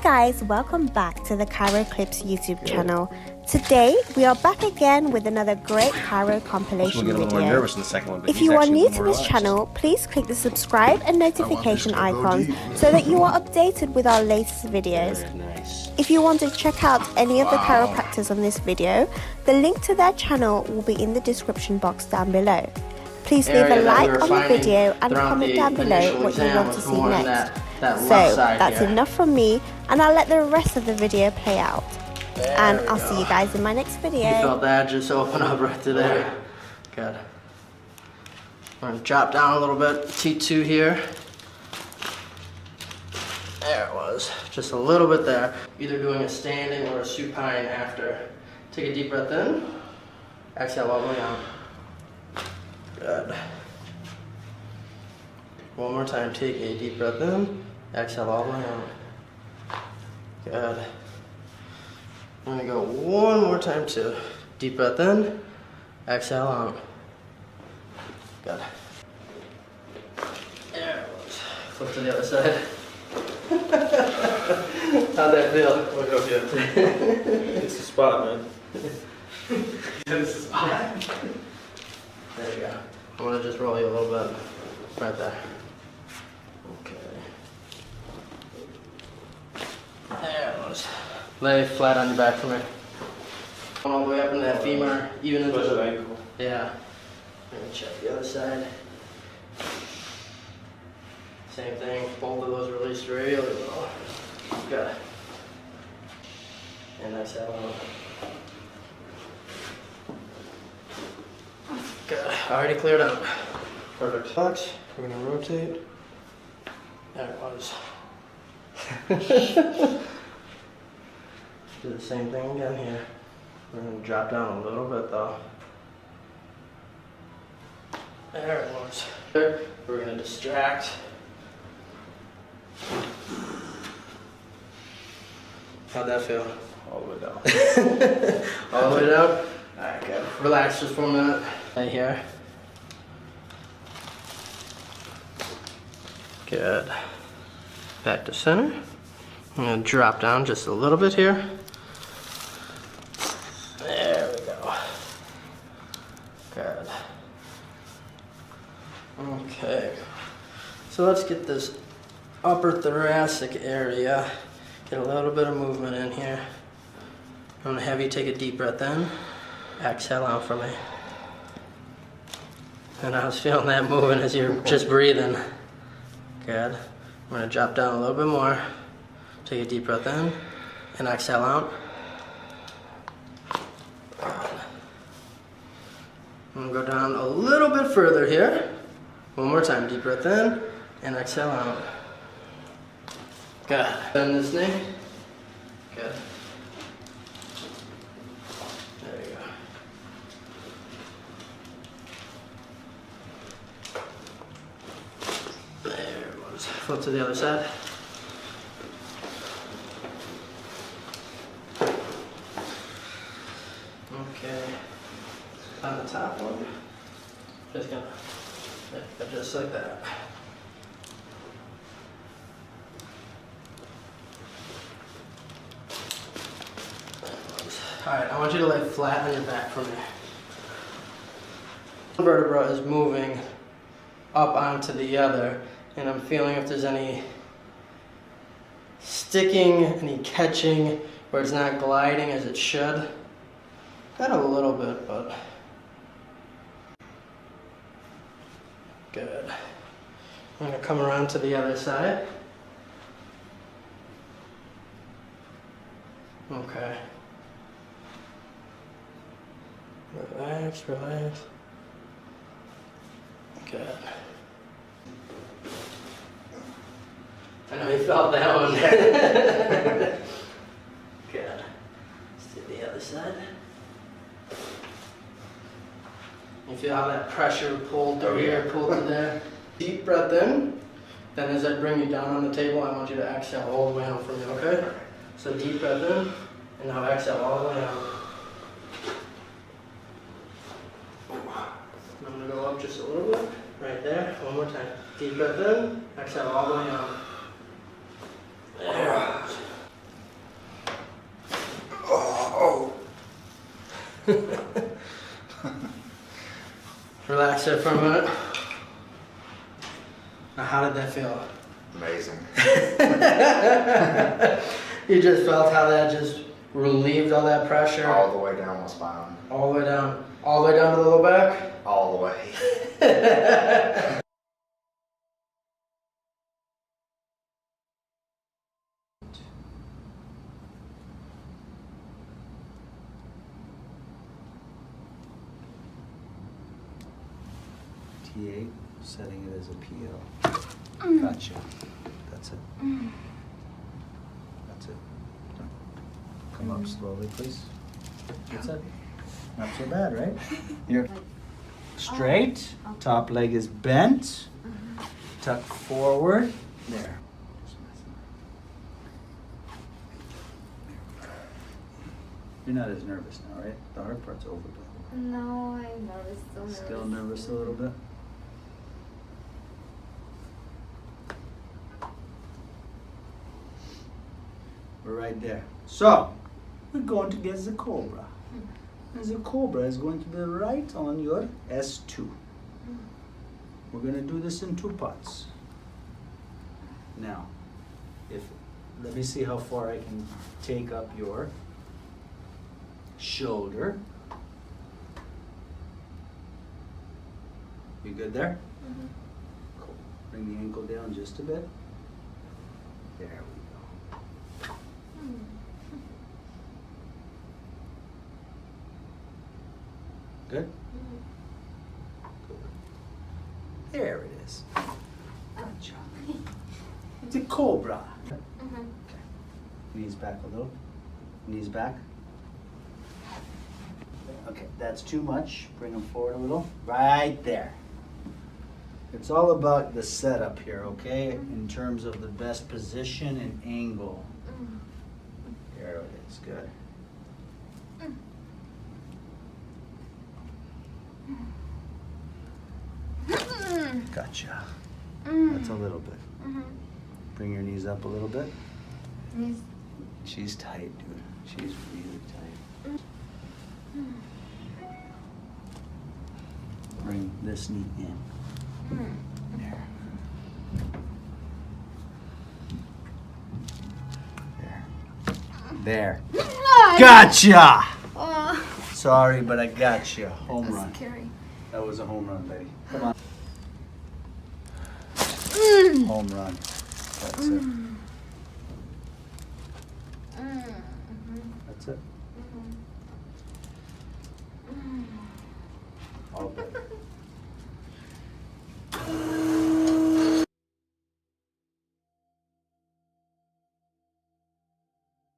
guys, welcome back to the Chiro Clips YouTube channel. Today we are back again with another great Chiro compilation video. If you are new to this channel, please click the subscribe and notification icons so that you are updated with our latest videos. If you want to check out any of the chiropractors on this video, the link to their channel will be in the description box down below. Please leave a like on the video and comment down below what you want to see next. So that's enough from me, and I'll let the rest of the video play out. And I'll see you guys in my next video. You felt that just open up right to there. Good. I'm gonna drop down a little bit. T2 here. There it was. Just a little bit there. Either doing a standing or a supine after. Take a deep breath in. Exhale all the way out. Good. One more time. Take a deep breath in. Exhale all the way out. Good. I'm gonna go one more time too. Deep breath in. Exhale out. Good. There it was. Flip to the other side. How'd that feel? Look up yet. It's the spot, man. It's the spot. There you go. I'm gonna just roll you a little bit. Right there. Okay. There it was. Lay flat on your back for me. All the way up into that femur, even into the ankle. Yeah. I'm gonna check the other side. Same thing. Both of those released really well. Good. And exhale out. Good. Already cleared up. Perfect. Flex. We're gonna rotate. There it was. Do the same thing again here. We're gonna drop down a little bit though. There it was. We're gonna distract. How'd that feel? All the way down. All the way down? Alright, good. Relax just for a minute. Right here. Good. Back to center. I'm gonna drop down just a little bit here. There we go. Good. Okay. So let's get this upper thoracic area. Get a little bit of movement in here. I'm gonna have you take a deep breath in. Exhale out for me. And I was feeling that moving as you're just breathing. Good. I'm gonna drop down a little bit more. Take a deep breath in and exhale out. I'm gonna go down a little bit further here. One more time, deep breath in and exhale out. Good. Bend this knee. Good. There you go. There it was. Flip to the other side. Okay. On the top one, just gonna just like that. Alright, I want you to lay flat on your back for me. One vertebra is moving up onto the other, and I'm feeling if there's any sticking, any catching, where it's not gliding as it should. Got a little bit, but good. I'm gonna come around to the other side. Okay. Relax, relax. Good. I know you felt that one. Good. Let's do the other side. You feel how that pressure pulled through here, pulled to there. Deep breath in. Then as I bring you down on the table, I want you to exhale all the way out from me, okay? So deep breath in, and now exhale all the way out. I'm gonna go up just a little bit, right there. One more time. Deep breath in, exhale all the way out. There. Relax there for a minute. Now, how did that feel? Amazing. You just felt how that just relieved all that pressure? All the way down my spine. All the way down. All the way down to the low back? All the way. TA, setting it as a PO. Gotcha. That's it. That's it. Come up slowly, please. That's it. Not so bad, right? You're straight. Top leg is bent. Tuck forward. There. You're not as nervous now, right? The hard part's over. No, I'm nervous. Still nervous a little bit? We're right there. So, we're going to get the cobra. And the cobra is going to be right on your S2. We're going to do this in 2 parts. Now, let me see how far I can take up your shoulder. You good there? Cool. Bring the ankle down just a bit. There we go. Good? Good. There it is. Good job. It's a cobra. Okay. Knees back a little. Knees back. Okay, that's too much. Bring them forward a little. Right there. It's all about the setup here, okay? In terms of the best position and angle. There it is. Good. Gotcha. That's a little bit. Bring your knees up a little bit. She's tight, dude. She's really tight. Bring this knee in. There. There. There. Gotcha! Sorry, but I got you. Home run. Scary. That was a home run, baby. Come on. Home run. That's it. That's it. All better.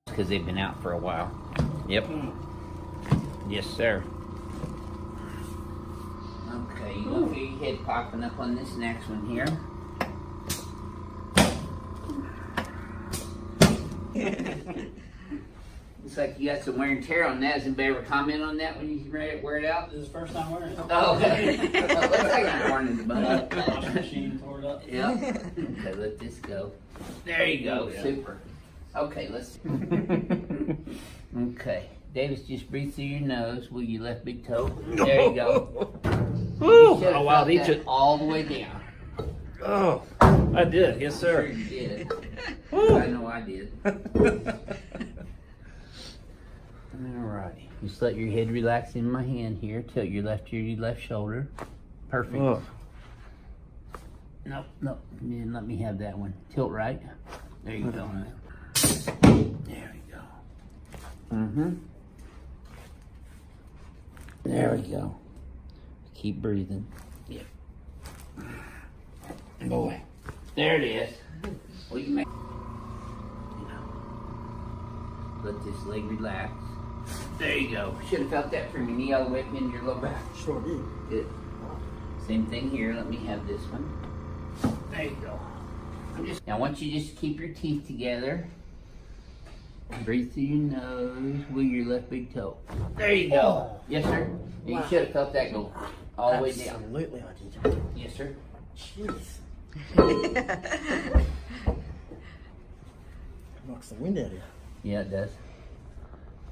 Because they've been out for a while. Yep. Yes, sir. Okay, you gonna feel your head popping up on this next one here. Looks like you got some wear and tear on that. Has anybody ever comment on that when you wear it out? This is the first time wearing it. Oh, okay. Looks like I'm torn in the butt. Wash machine tore it up. Yeah. Okay, let this go. There you go. Yeah. Super. Okay, let's. Okay. Davis, just breathe through your nose with your left big toe. There you go. Woo! You Oh, wow, felt they that all the way down. Oh, I did. Yes, Sure sir. you did. I know I did. Alrighty. Just let your head relax in my hand here. Tilt your left to your left shoulder. Perfect. Oh. Nope, nope. You didn't let me have that one. Tilt right. There you go. There we go. There we go. Keep breathing. Yep. Boy. There it is. Well, you make. Let this leg relax. There you go. Should have felt that from your knee all the way up into your low back. Sure did. Good. Same thing here. Let me have this one. There you go. Now I want you just to keep your teeth together. Breathe through your nose with your left big toe. There you go. Yes, sir. You should have felt that go all the way down. Absolutely, I did. Yes, sir. Jeez. Knocks the wind out of you. Yeah, it does.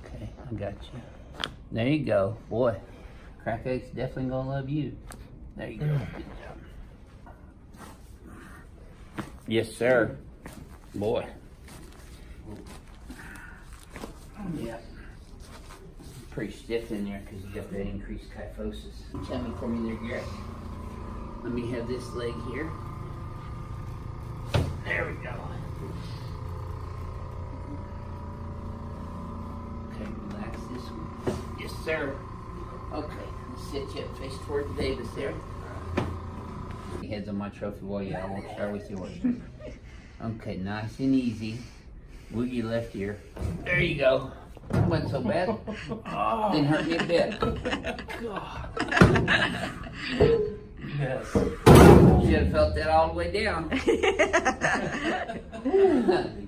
Okay, I got you. There you go. Boy, crack egg's definitely gonna love you. There you go. Good job. Yes, sir. Boy. Yeah. Pretty stiff in there because you got that increased kyphosis. Tell me for me there, Garrett. Let me have this leg here. There we go. Okay, relax this one. Yes, sir. Okay, let's sit you up, face towards Davis there. Your head's on my trophy wall. Yeah, I won't start with yours. Okay, nice and easy. Wiggle your left ear. There you go. That wasn't so bad. Didn't hurt me a bit. Yes. Should have felt that all the way down.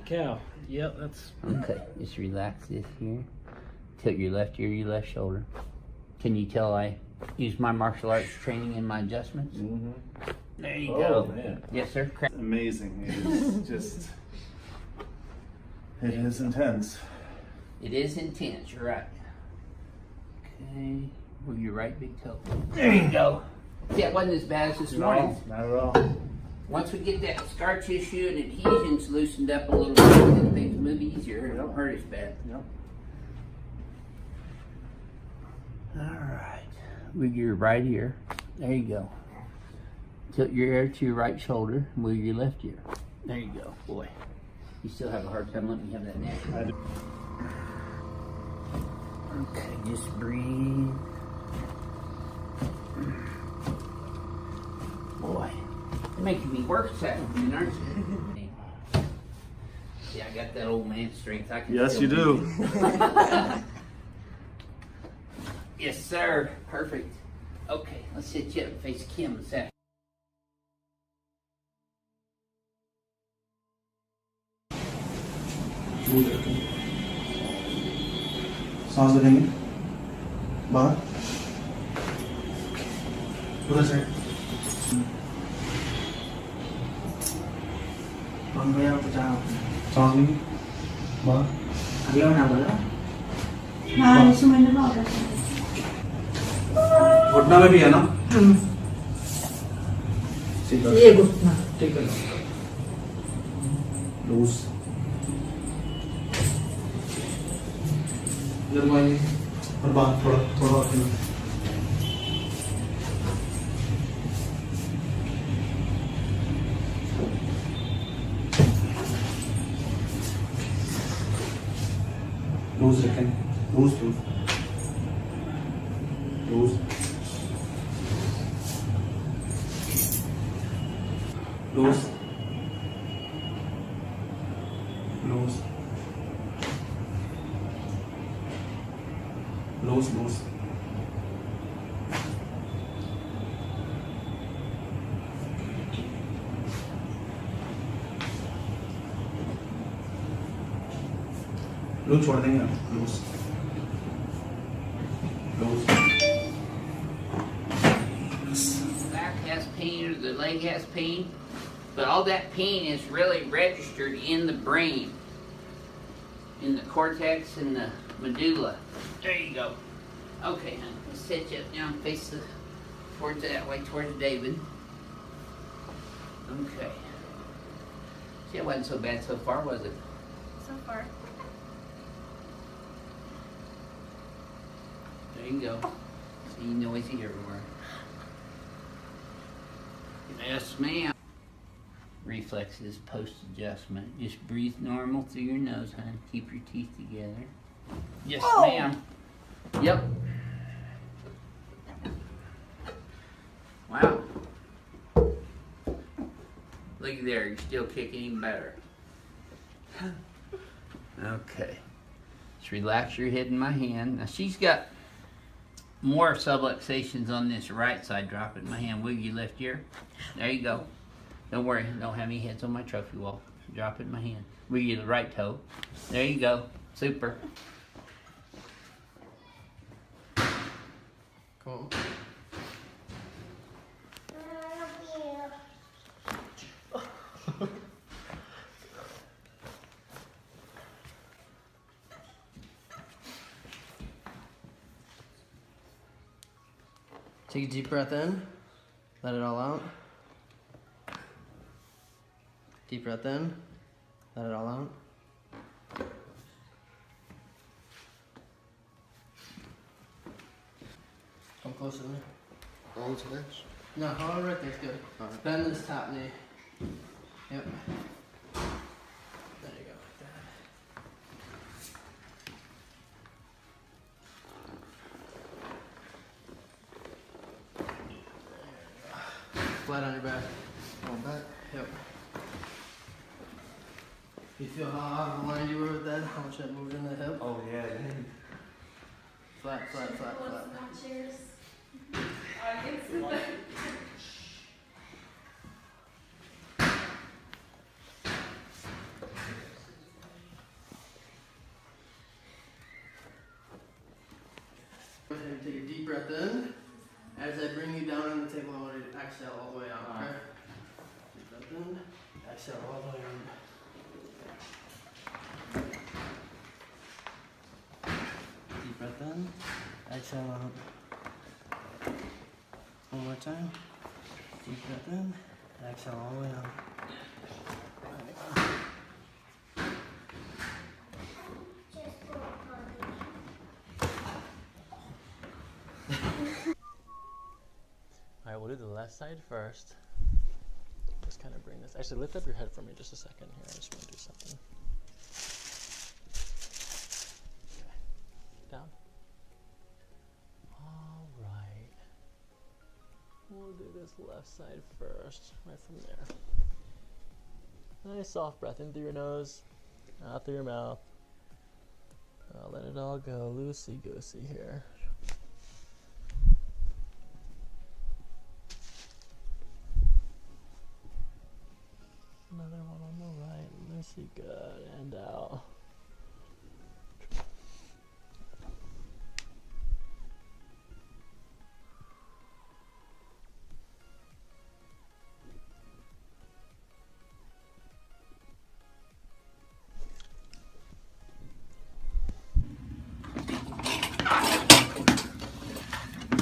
Cow. Yep, that's. Okay, just relax this here. Tilt your left ear, your left shoulder. Can you tell I use my martial arts training in my adjustments? Mm-hmm. There you Oh, go. man. Yes, sir. Amazing. It is just. It is intense. It is intense, you're right. Okay, with your right big toe. There you go. See, it wasn't as bad as this morning. No, not at all. Once we get that scar tissue and adhesions loosened up a little bit, then things move easier. It don't hurt as bad. Yep. All right. With your right ear. There you go. Tilt your ear to your right shoulder. With your left ear. There you go. Boy, you still have a hard time letting me have that neck. I do. Okay, just breathe. Boy, you're making me work this afternoon, aren't you? Yeah, I got that old man strength. I can Yes, still you do. breathe. Yes, sir. Perfect. Okay, let's hit you up and face Kim this afternoon. सांस लेंगे बाहर पूरा side बंद गया बचाओ सांस लेंगे बाहर अभी और ना बोला हाँ यीशु मैंने बोला घुटना में भी है ना ठीक है ये घुटना ठीक है लूज इधर माइए और बाहर थोड़ा थोड़ा और लूज रखें loose loose loose loose loose loose loose loose छोड़ देंगे loose loose Back has pain or the leg has pain, but all that pain is really registered in the brain, in the cortex and the medulla. There you go. Okay, hon, let's set you up down, face the towards that way, towards David. Okay. See, it wasn't so bad so far, was it? So far. There you go. See, noisy everywhere. Yes, ma'am. Reflexes post-adjustment. Just breathe normal through your nose, hon. Keep your teeth together. Yes, ma'am. Yep. Wow. Look there, you're still kicking him better. Okay. Just relax your head in my hand. Now she's got more subluxations on this right side. Drop it in my hand. Wiggle your left ear. There you go. Don't worry, don't have any heads on my trophy wall. Drop it in my hand. Wiggle the right toe. There you go. Super. Come on. Take a deep breath in. Let it all out. Deep breath in. Let it all out. Come closer to me. All to this? No, hold on right there's good. Right. Bend this top knee. Yep. There you go. Like that. Flat on your back. On back. Yep. You feel how out of line you were with that? How much that moved in the hip? Oh yeah. Flat, flat, flat, flat. Go ahead and take a deep breath in. As I bring you down on the table, I want you to exhale all the way out, okay? Deep breath in, exhale all the way out. Deep breath in, exhale out. One more time. Deep breath in, exhale all the way out. Alright, we'll do the left side first. Just kind of bring this. Actually, lift up your head for me just a second here. I just want to do something. Okay. Down. Alright. We'll do this left side first, right from there. Nice soft breath in through your nose, out through your mouth. Let it all go loosey-goosey here. Another one on the right, loosey, good, and out.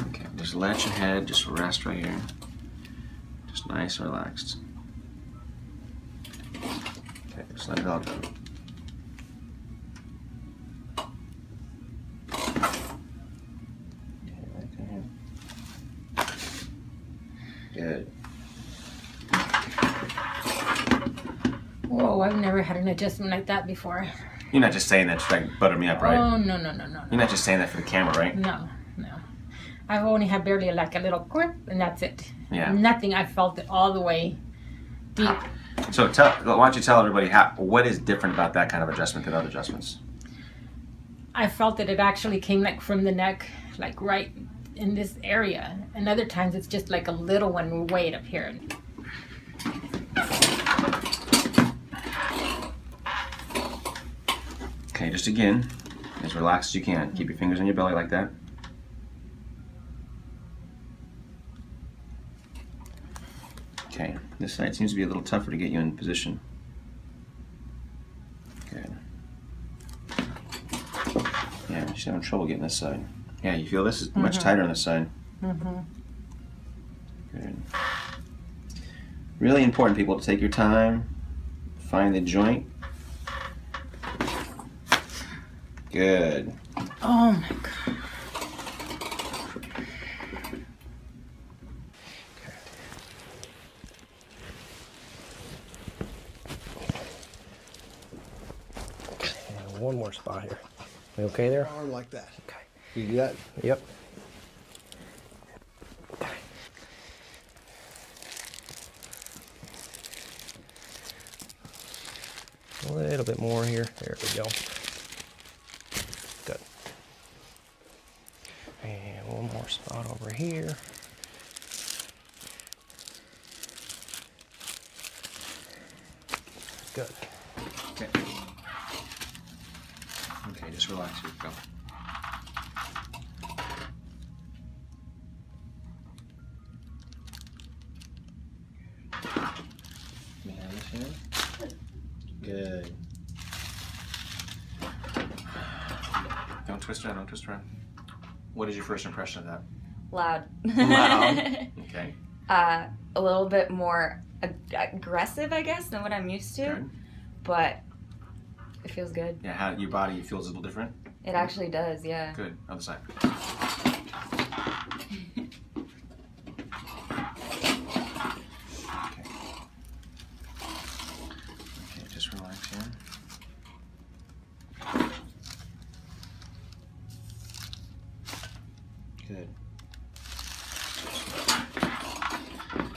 Okay, just let your head just rest right here. Just nice and relaxed. Okay, just let it all go. Okay, right there. Good. Whoa, I've never had an adjustment like that before. You're not just saying that to like butter me up, right? Oh, no. You're not just saying that for the camera, right? No. I've only had barely like a little quirk, and that's it. Yeah. Nothing. I felt it all the way deep. So why don't you tell everybody what is different about that kind of adjustment than other adjustments? I felt that it actually came like from the neck, like right in this area. And other times it's just like a little one way up here. Okay, just again, as relaxed as you can. Keep your fingers on your belly like that. Okay, this side seems to be a little tougher to get you in position. Good. Yeah, she's having trouble getting this side. Yeah, you feel this is much tighter on this side. Good. Really important, people, to take your time, find the joint. Good. Oh my God. One more spot here. You okay there? Arm like that. Okay. You do that? Yep. A little bit more here. There we go. Good. And one more spot over here. Good. Okay. Okay, just relax here. Go. Behind this hand. Good. Don't twist around, don't twist around. What is your first impression of that? Loud. Loud. Okay. A little bit more aggressive, I guess, than what I'm used to. Good. But it feels good. Yeah, how your body feels a little different? It actually does, yeah. Good. Other side. Okay, just relax here. Good.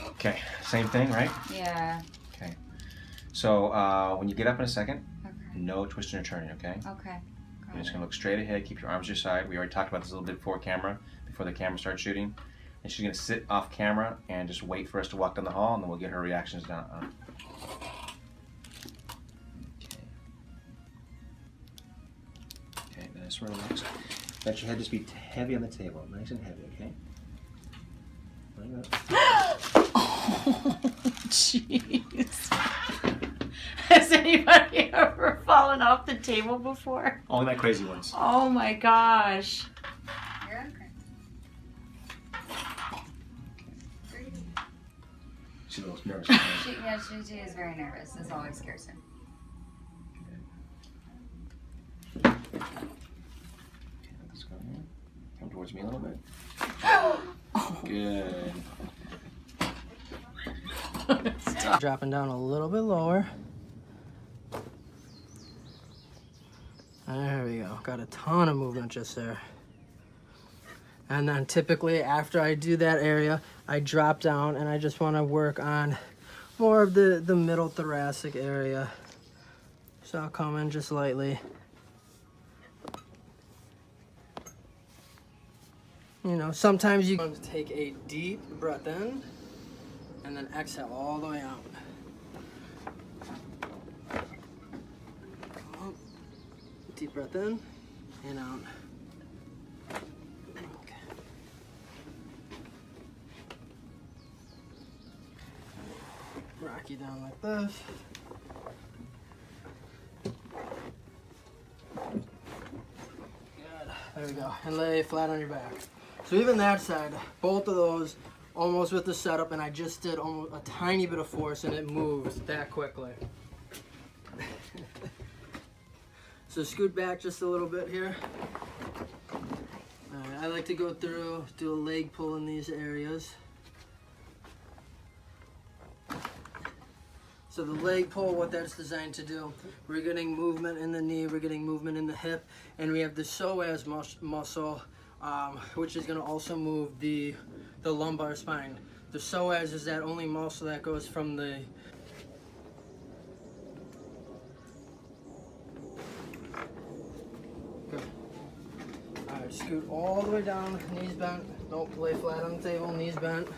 Okay, same thing, right? Yeah. Okay. So when you get up in a second, Okay. no twisting or turning, okay? Okay. You're just gonna look straight ahead, keep your arms to your side. We already talked about this a little bit before the camera starts shooting. And she's gonna sit off camera and just wait for us to walk down the hall, and then we'll get her reactions down. Okay, nice, relax. Let your head just be heavy on the table, nice and heavy, okay? Oh, jeez. Has anybody ever fallen off the table before? Only my crazy ones. Oh my gosh. You're okay. She's a little nervous. She is very nervous. This always scares her. Okay, let's go here. Come towards me a little bit. Good. Dropping down a little bit lower. There we go. Got a ton of movement just there. And then typically after I do that area, I drop down and I just want to work on more of the middle thoracic area. So I'll come in just lightly. You know, sometimes you want to take a deep breath in and then exhale all the way out. Deep breath in and out. Okay. Rock you down like this. Good. There we go. And lay flat on your back. So even that side, both of those almost with the setup, and I just did almost a tiny bit of force and it moved that quickly. So scoot back just a little bit here. Alright, I like to go through, do a leg pull in these areas. So the leg pull, what that's designed to do, we're getting movement in the knee, we're getting movement in the hip, and we have the psoas muscle, which is going to also move the lumbar spine. The psoas is that only muscle that goes from the Alright, scoot all the way down, knees bent. Don't lay flat on the table, knees bent.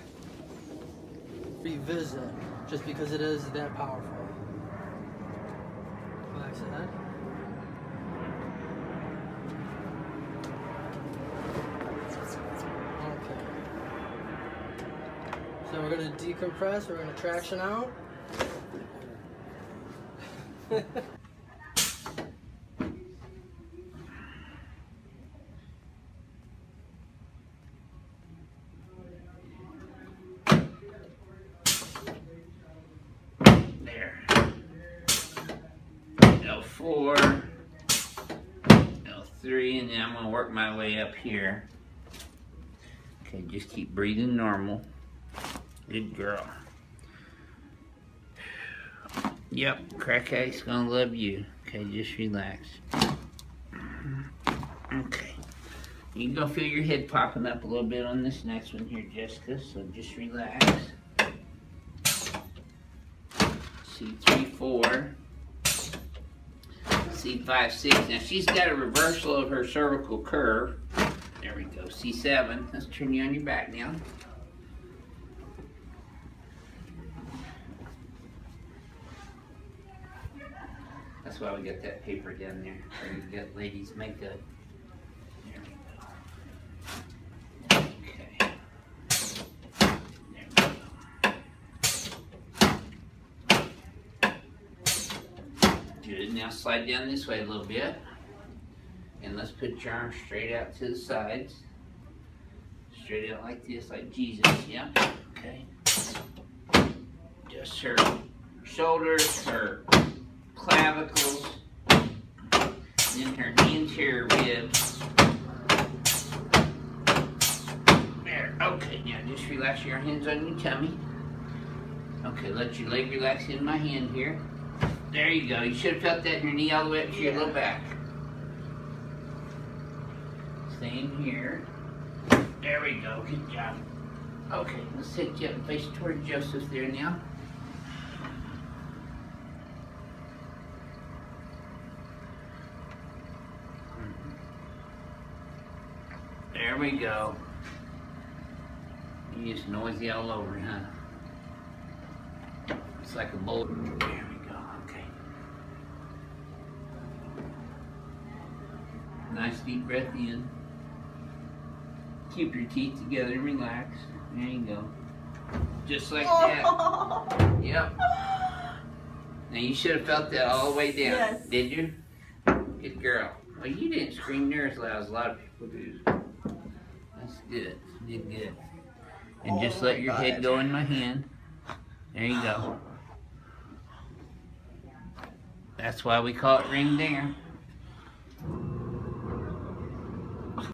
Revisit, just because it is that powerful. Relax the head. Okay. So we're going to decompress, we're going to traction out. L4, L3, and then I'm gonna work my way up here. Okay, just keep breathing normal. Good girl. Yep, crack ice gonna love you. Okay, just relax. Okay. You can go feel your head popping up a little bit on this next one here, Jessica, so just relax. C3, 4. C5, 6. Now she's got a reversal of her cervical curve. There we go. C7. Let's turn you on your back now. That's why we got that paper down there. So you got ladies' makeup. There we go. Okay. There we go. Good. Now slide down this way a little bit. And let's put your arms straight out to the sides. straight out like this, like Jesus. Yeah. Okay. Just her shoulders, her clavicles, then her anterior ribs. There. Okay. Now just relax your hands on your tummy. Okay. Let your leg relax in my hand here. There you go. You should have felt that in your knee all the way up to your low back. Same here. There we go. Good job. Okay, let's take you up and face toward Joseph there now. There we go. You're just noisy all over, huh? It's like a bolt. There we go. Okay. Nice deep breath in. Keep your teeth together and relax. There you go. Just like that. Yep. Now you should have felt that all the way down. Yes. Did you? Good girl. Well, you didn't scream near as loud as a lot of people do. That's good. You did good. And just let your head go in my hand. There you go. That's why we call it ring dinger.